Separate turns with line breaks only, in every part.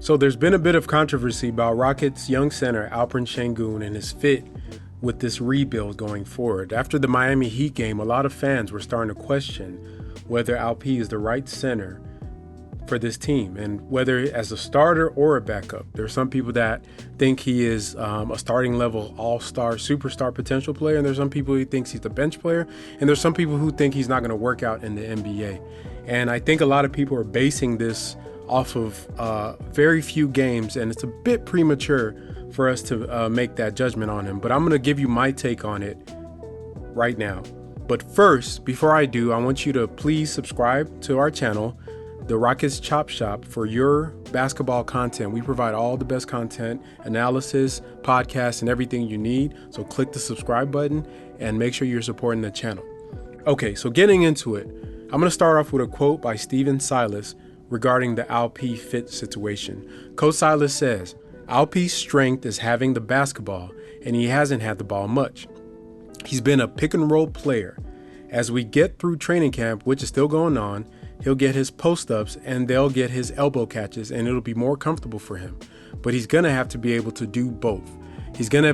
So there's been a bit of controversy about Rockets' young center Alperen Sengun and his fit with this rebuild going forward. After the Miami Heat game, a lot of fans were starting to question whether Alp is the right center for this team and whether as a starter or a backup. There's some people that think he is a starting level all-star superstar potential player, and there's some people who thinks he's a bench player, and there's some people who think he's not going to work out in the NBA. And I think a lot of people are basing this off of very few games, and it's a bit premature for us to make that judgment on him. But I'm going to give you my take on it right now. But first, before I do, I want you to please subscribe to our channel, The Rockets Chop Shop, for your basketball content. We provide all the best content, analysis, podcasts, and everything you need. So click the subscribe button and make sure you're supporting the channel. Okay, so getting into it, I'm going to start off with a quote by Stephen Silas regarding the Alp fit situation. Coach Silas says, "Alp's strength is having the basketball, and he hasn't had the ball much. He's been a pick and roll player. As we get through training camp, which is still going on, he'll get his post-ups and they'll get his elbow catches, and it'll be more comfortable for him. But he's gonna have to be able to do both. He's gonna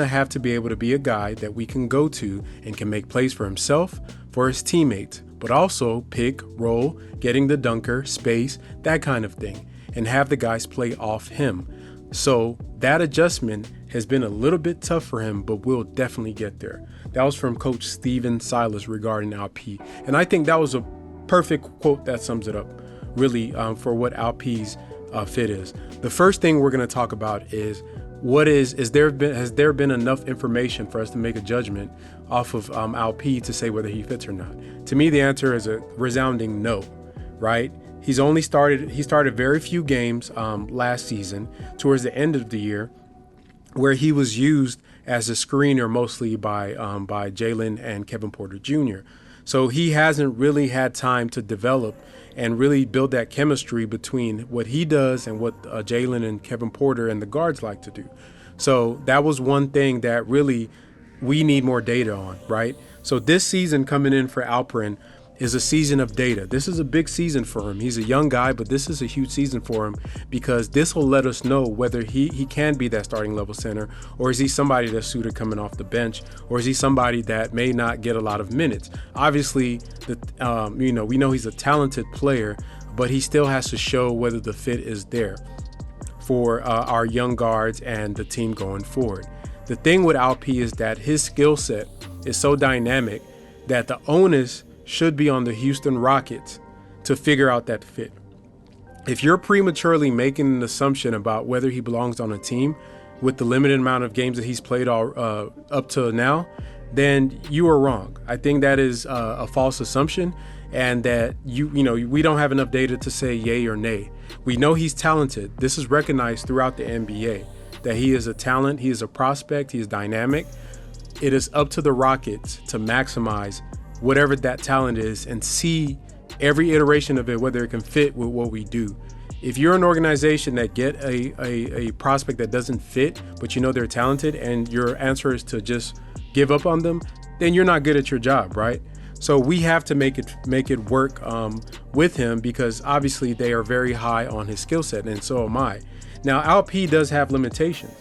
have to be able to be a guy that we can go to and can make plays for himself, for his teammates, but also pick, roll, getting the dunker, space, that kind of thing, and have the guys play off him. So that adjustment has been a little bit tough for him, but we'll definitely get there." That was from Coach Stephen Silas regarding Alp. And I think that was a perfect quote that sums it up, really, for what Alp's fit is. The first thing we're going to talk about is has there been enough information for us to make a judgment off of Alp to say whether he fits or not? To me, the answer is a resounding no, right? He started very few games last season towards the end of the year, where he was used as a screener mostly by Jalen and Kevin Porter Jr. So he hasn't really had time to develop and really build that chemistry between what he does and what Jalen and Kevin Porter and the guards like to do. So that was one thing that really we need more data on, right? So this season coming in for Alperen is a season of data. This is a big season for him. He's a young guy, but this is a huge season for him because this will let us know whether he can be that starting level center, or is he somebody that's suited coming off the bench, or is he somebody that may not get a lot of minutes. Obviously, we know he's a talented player, but he still has to show whether the fit is there for our young guards and the team going forward. The thing with Alp is that his skill set is so dynamic that the onus should be on the Houston Rockets to figure out that fit. If you're prematurely making an assumption about whether he belongs on a team with the limited amount of games that he's played up to now, then you are wrong. I think that is a false assumption, and that we don't have enough data to say yay or nay. We know he's talented. This is recognized throughout the NBA, that he is a talent, he is a prospect, he is dynamic. It is up to the Rockets to maximize whatever that talent is and see every iteration of it, whether it can fit with what we do. If you're an organization that get a prospect that doesn't fit, but you know they're talented, and your answer is to just give up on them, then you're not good at your job, right? So we have to make it work with him, because obviously they are very high on his skill set, and so am I. Now, Alp does have limitations,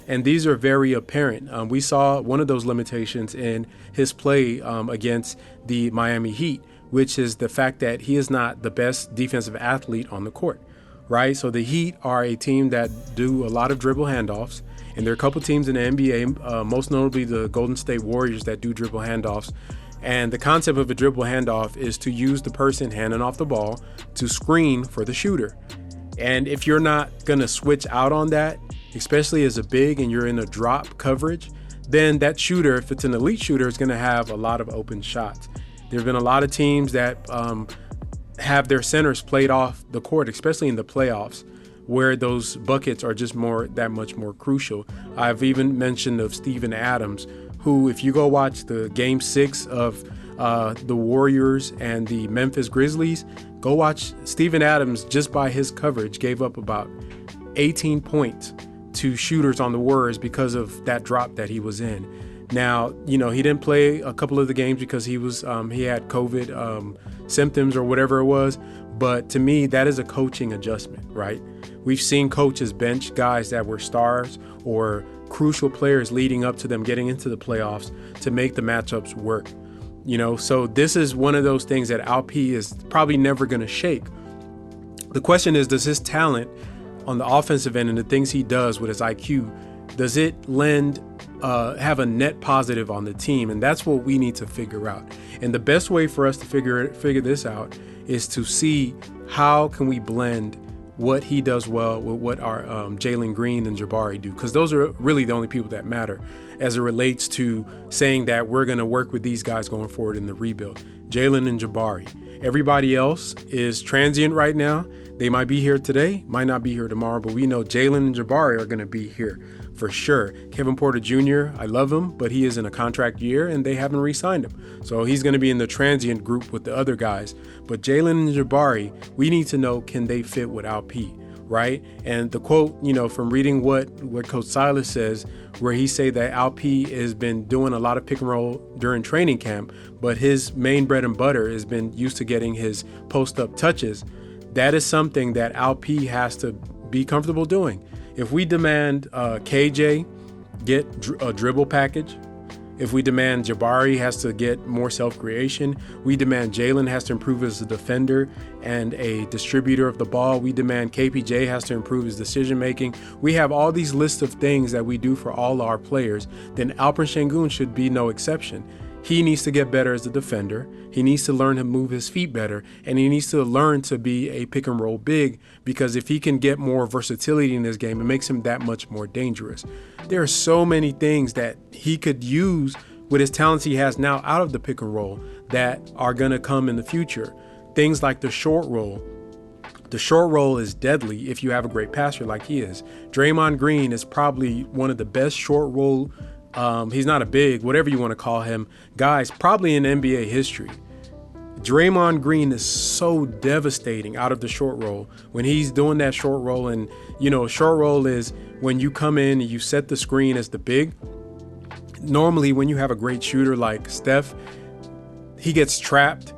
and these are very apparent. We saw one of those limitations in his play against the Miami Heat, which is the fact that he is not the best defensive athlete on the court, right? So the Heat are a team that do a lot of dribble handoffs, and there are a couple teams in the NBA, most notably the Golden State Warriors, that do dribble handoffs. And the concept of a dribble handoff is to use the person handing off the ball to screen for the shooter. And if you're not going to switch out on that, especially as a big and you're in a drop coverage, then that shooter, if it's an elite shooter, is going to have a lot of open shots. There have been a lot of teams that have their centers played off the court, especially in the playoffs, where those buckets are just that much more crucial. I've even mentioned of Steven Adams, who, if you go watch the Game 6 of the Warriors and the Memphis Grizzlies, go watch Steven Adams. Just by his coverage, gave up about 18 points to shooters on the Warriors because of that drop that he was in. Now, he didn't play a couple of the games because he had COVID symptoms or whatever it was, But to me, that is a coaching adjustment, right? We've seen coaches bench guys that were stars or crucial players leading up to them getting into the playoffs to make the matchups work. So this is one of those things that Alp is probably never going to shake. The question is, does his talent on the offensive end and the things he does with his IQ, does it have a net positive on the team? And that's what we need to figure out. And the best way for us to figure this out is to see how can we blend what he does well with what our Jalen Green and Jabari do, because those are really the only people that matter as it relates to saying that we're going to work with these guys going forward in the rebuild. Jalen and Jabari. Everybody else is transient right now. They might be here today, might not be here tomorrow, but we know Jalen and Jabari are going to be here for sure. Kevin Porter Jr., I love him, but he is in a contract year and they haven't re-signed him. So he's going to be in the transient group with the other guys. But Jalen and Jabari, we need to know, can they fit with Alp, right? And the quote, from reading what Coach Silas says, where he say that Alp has been doing a lot of pick and roll during training camp, but his main bread and butter has been used to getting his post-up touches. That is something that Alp has to be comfortable doing. If we demand KJ get a dribble package, if we demand Jabari has to get more self-creation, we demand Jalen has to improve as a defender and a distributor of the ball, we demand KPJ has to improve his decision-making. We have all these lists of things that we do for all our players. Then Alperen Sengun should be no exception. He needs to get better as a defender. He needs to learn to move his feet better, and he needs to learn to be a pick and roll big, because if he can get more versatility in this game, it makes him that much more dangerous. There are so many things that he could use with his talents he has now out of the pick and roll that are going to come in the future. Things like the short roll. The short roll is deadly if you have a great passer like he is. Draymond Green is probably one of the best short roll he's not a big, whatever you want to call him, guys, probably in NBA history. Draymond Green is so devastating out of the short roll when he's doing that short roll. And, short roll is when you come in and you set the screen as the big. Normally, when you have a great shooter like Steph, he gets trapped.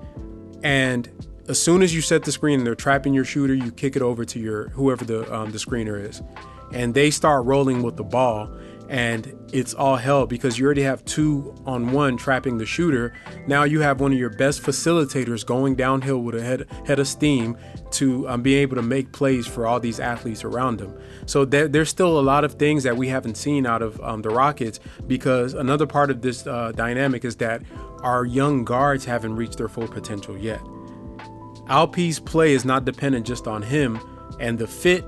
And as soon as you set the screen and they're trapping your shooter, you kick it over to whoever the screener is. And they start rolling with the ball. And it's all hell because you already have 2-on-1 trapping the shooter. Now you have one of your best facilitators going downhill with a head of steam to be able to make plays for all these athletes around him. So there's still a lot of things that we haven't seen out of the Rockets, because another part of this dynamic is that our young guards haven't reached their full potential yet. Alp's play is not dependent just on him and the fit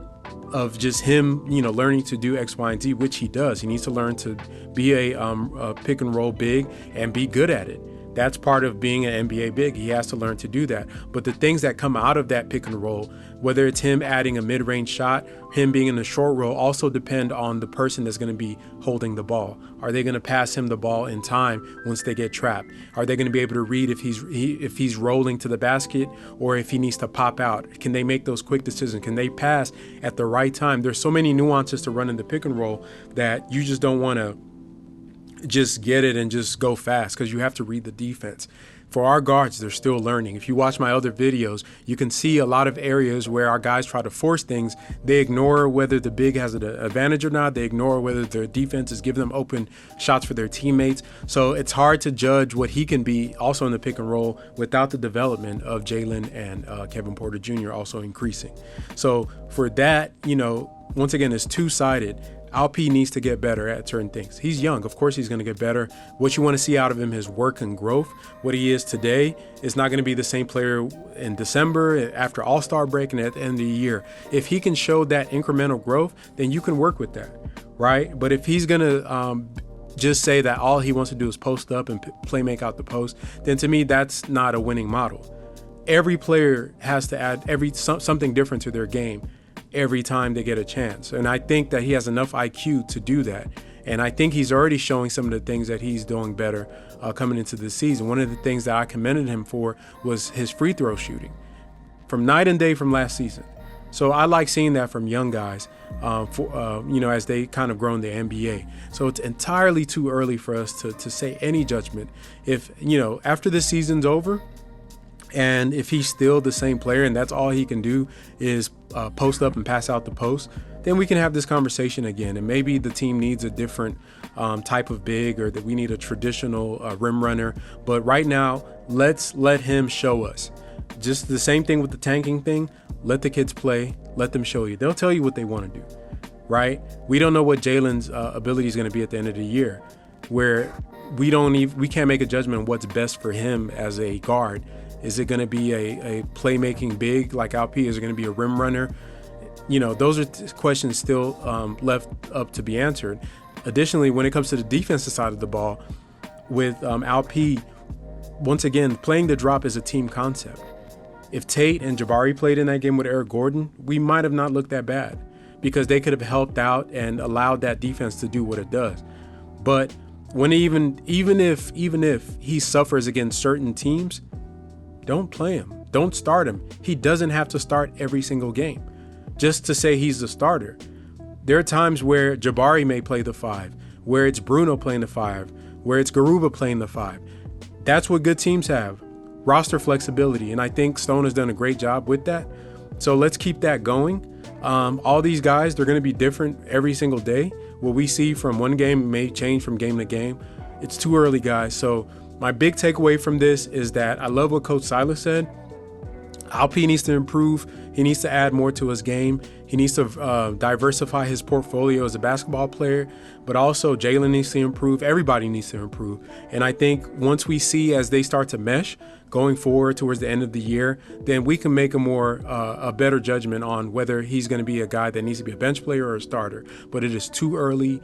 of just him, learning to do X, Y, and Z, which he does. He needs to learn to be a pick and roll big and be good at it. That's part of being an NBA big. He has to learn to do that. But the things that come out of that pick and roll, whether it's him adding a mid-range shot, him being in the short roll, also depend on the person that's going to be holding the ball. Are they going to pass him the ball in time once they get trapped? Are they going to be able to read if he's rolling to the basket or if he needs to pop out? Can they make those quick decisions? Can they pass at the right time? There's so many nuances to running the pick and roll that you just don't want to just get it and just go fast, because you have to read the defense. For our guards, they're still learning. If you watch my other videos, you can see a lot of areas where our guys try to force things. They ignore whether the big has an advantage or not. They ignore whether their defense is giving them open shots for their teammates. So it's hard to judge what he can be also in the pick and roll without the development of Jalen and Kevin Porter Jr. also increasing. So for that, once again, it's two-sided. Alp needs to get better at certain things. He's young. Of course, he's going to get better. What you want to see out of him is work and growth. What he is today is not going to be the same player in December, after All-Star break, and at the end of the year. If he can show that incremental growth, then you can work with that, right? But if he's going to just say that all he wants to do is post up and play make out the post, then to me, that's not a winning model. Every player has to add something different to their game every time they get a chance. And I think that he has enough IQ to do that. And I think he's already showing some of the things that he's doing better coming into the season. One of the things that I commended him for was his free throw shooting from night and day from last season. So I like seeing that from young guys, as they kind of grow in the NBA. So it's entirely too early for us to say any judgment. If, after this season's over, And if he's still the same player and that's all he can do is post up and pass out the post, then we can have this conversation again. And maybe the team needs a different type of big, or that we need a traditional rim runner. But right now, let's let him show us. Just the same thing with the tanking thing. Let the kids play. Let them show you. They'll tell you what they want to do, right? We don't know what Jalen's ability is going to be at the end of the year, where we can't make a judgment on what's best for him as a guard. Is it going to be a playmaking big like Alp? Is it going to be a rim runner? Those are questions still left up to be answered. Additionally, when it comes to the defensive side of the ball, with Alp, once again, playing the drop is a team concept. If Tate and Jabari played in that game with Eric Gordon, we might have not looked that bad because they could have helped out and allowed that defense to do what it does. But when even if he suffers against certain teams, don't play him. Don't start him. He doesn't have to start every single game just to say he's the starter. There are times where Jabari may play the 5, where it's Bruno playing the 5, where it's Garuba playing the 5. That's what good teams have. Roster flexibility, and I think Stone has done a great job with that. So let's keep that going. All these guys, they're going to be different every single day. What we see from one game may change from game to game. It's too early, guys. So my big takeaway from this is that I love what Coach Silas said. Alp needs to improve. He needs to add more to his game. He needs to diversify his portfolio as a basketball player, but also Jalen needs to improve. Everybody needs to improve. And I think once we see as they start to mesh going forward towards the end of the year, then we can make a better judgment on whether he's going to be a guy that needs to be a bench player or a starter. But it is too early.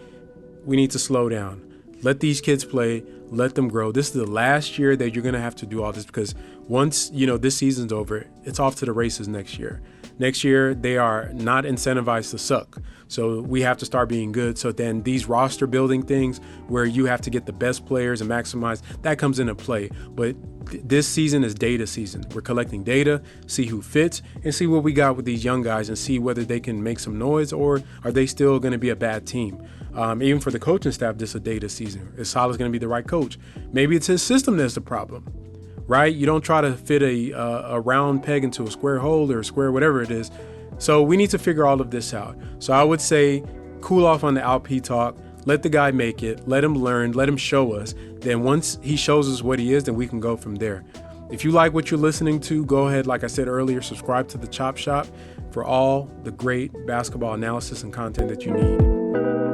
We need to slow down. Let these kids play. Let them grow. This is the last year that you're going to have to do all this, because once, this season's over, it's off to the races next year. Next year, they are not incentivized to suck. So we have to start being good. So then these roster building things where you have to get the best players and maximize, that comes into play. But this season is data season. We're collecting data, see who fits, and see what we got with these young guys and see whether they can make some noise or are they still going to be a bad team. Even for the coaching staff, this is a data season. Is Silas going to be the right coach? Maybe it's his system that's the problem, right? You don't try to fit a round peg into a square hole or a square, whatever it is. So we need to figure all of this out. So I would say cool off on the Alp talk. Let the guy make it. Let him learn. Let him show us. Then once he shows us what he is, then we can go from there. If you like what you're listening to, go ahead, like I said earlier, subscribe to the Chop Shop for all the great basketball analysis and content that you need.